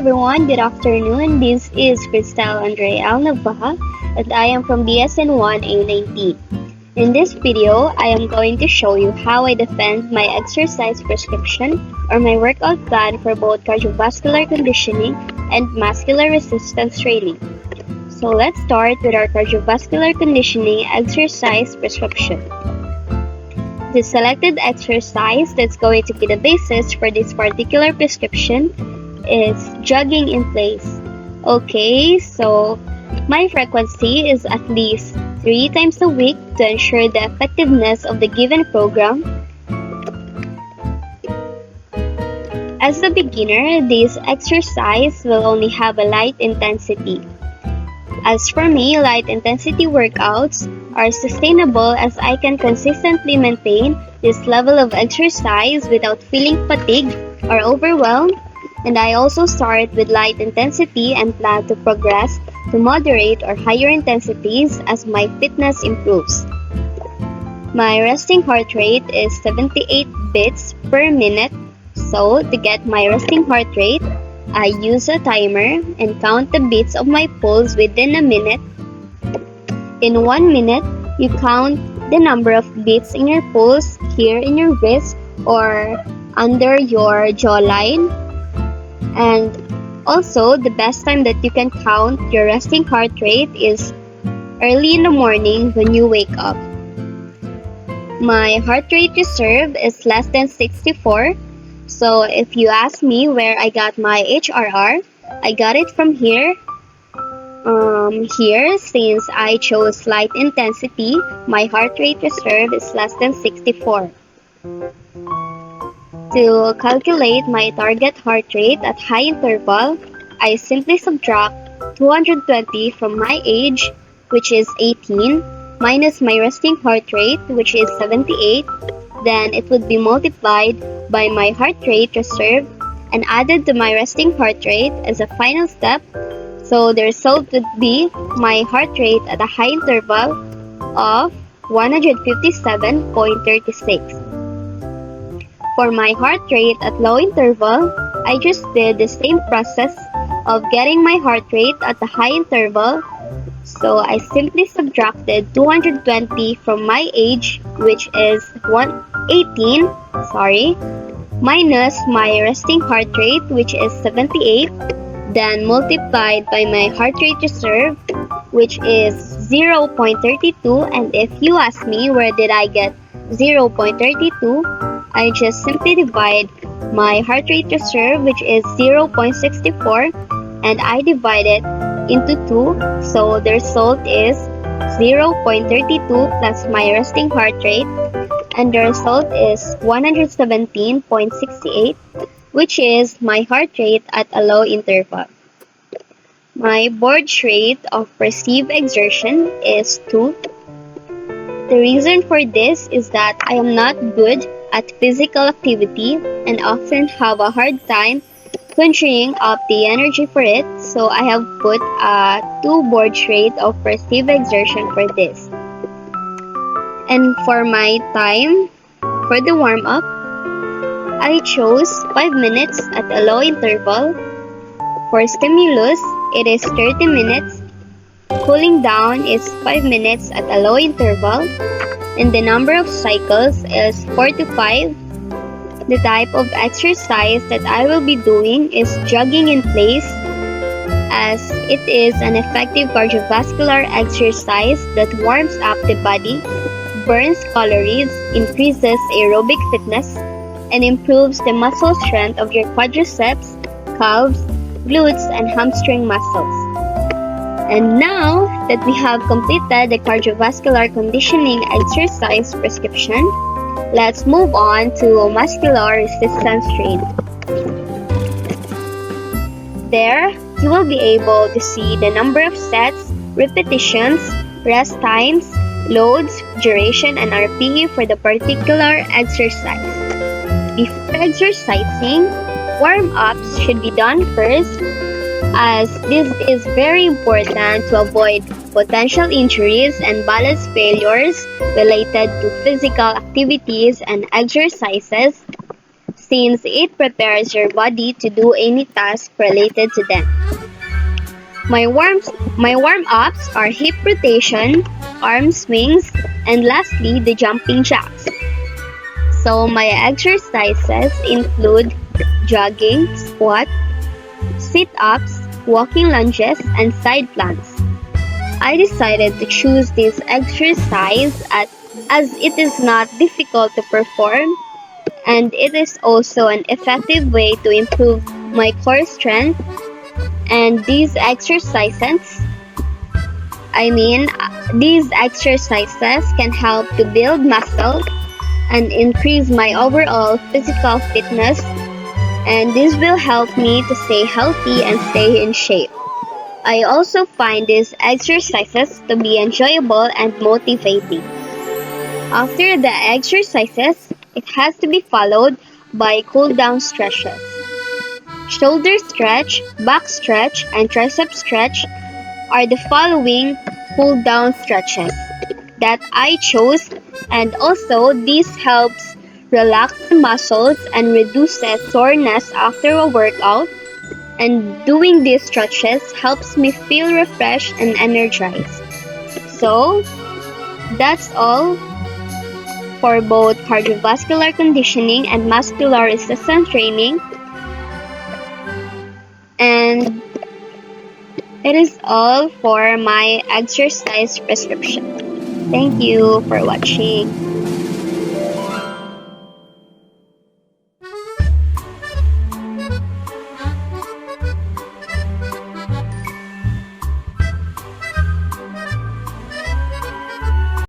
everyone, good afternoon. This is Cristal Andre Alnavaha and I am from BSN1A19. In this video, I am going to show you how I defend my exercise prescription or my workout plan for both cardiovascular conditioning and muscular resistance training. So let's start with our cardiovascular conditioning exercise prescription. The selected exercise that's going to be the basis for this particular prescription is jogging in place. Okay, so my frequency is at least 3 times a week to ensure the effectiveness of the given program. As a beginner, this exercise will only have a light intensity. As for me, light intensity workouts are sustainable as I can consistently maintain this level of exercise without feeling fatigued or overwhelmed, and I also start with light intensity and plan to progress to moderate or higher intensities as my fitness improves. My resting heart rate is 78 beats per minute, so to get my resting heart rate, I use a timer and count the beats of my pulse within a minute. In 1 minute, you count the number of beats in your pulse here in your wrist or under your jawline. And also, the best time that you can count your resting heart rate is early in the morning when you wake up. My heart rate reserve is less than 64. So if you ask me where I got my HRR, I got it from here. Here, since I chose light intensity, my heart rate reserve is less than 64. To calculate my target heart rate at high interval, I simply subtract 220 from my age, which is 18, minus my resting heart rate, which is 78. Then it would be multiplied by my heart rate reserve and added to my resting heart rate as a final step. So the result would be my heart rate at a high interval of 157.36. For my heart rate at low interval, I just did the same process of getting my heart rate at the high interval. So I simply subtracted 220 from my age, which is 18, minus my resting heart rate, which is 78, then multiplied by my heart rate reserve, which is 0.32. And if you ask me where did I get 0.32, I just simply divide my heart rate reserve, which is 0.64, and I divide it into 2, so the result is 0.32 plus my resting heart rate, and the result is 117.68, which is my heart rate at a low interval. My board rate of perceived exertion is 2. The reason for this is that I am not good at physical activity and often have a hard time conjuring up the energy for it, so I have put a 2 board rate of perceived exertion for this. And for my time for the warm-up, I chose 5 minutes at a low interval. For stimulus, it is 30 minutes. Cooling down is 5 minutes at a low interval. And the number of cycles is 4 to 5. The type of exercise that I will be doing is jogging in place, as it is an effective cardiovascular exercise that warms up the body, burns calories, increases aerobic fitness, and improves the muscle strength of your quadriceps, calves, glutes, and hamstring muscles. And now that we have completed the cardiovascular conditioning exercise prescription, let's move on to muscular resistance training. There, you will be able to see the number of sets, repetitions, rest times, loads, duration, and RPE for the particular exercise. Before exercising, warm-ups should be done first, as this is very important to avoid potential injuries and balance failures related to physical activities and exercises, since it prepares your body to do any task related to them. My warm my warm-ups are hip rotation, arm swings, and lastly the jumping jacks. So my exercises include jogging, squat, sit-ups, walking lunges, and side planks. I decided to choose this exercise as it is not difficult to perform and it is also an effective way to improve my core strength. And these exercises can help to build muscle and increase my overall physical fitness, and this will help me to stay healthy and stay in shape. I also find these exercises to be enjoyable and motivating. After the exercises, it has to be followed by cool down stretches. Shoulder stretch, back stretch, and tricep stretch are the following cool down stretches that I chose, and also this helps relax the muscles and reduces soreness after a workout, and doing these stretches helps me feel refreshed and energized. So that's all for both cardiovascular conditioning and muscular resistance training, and it is all for my exercise prescription. Thank you for watching.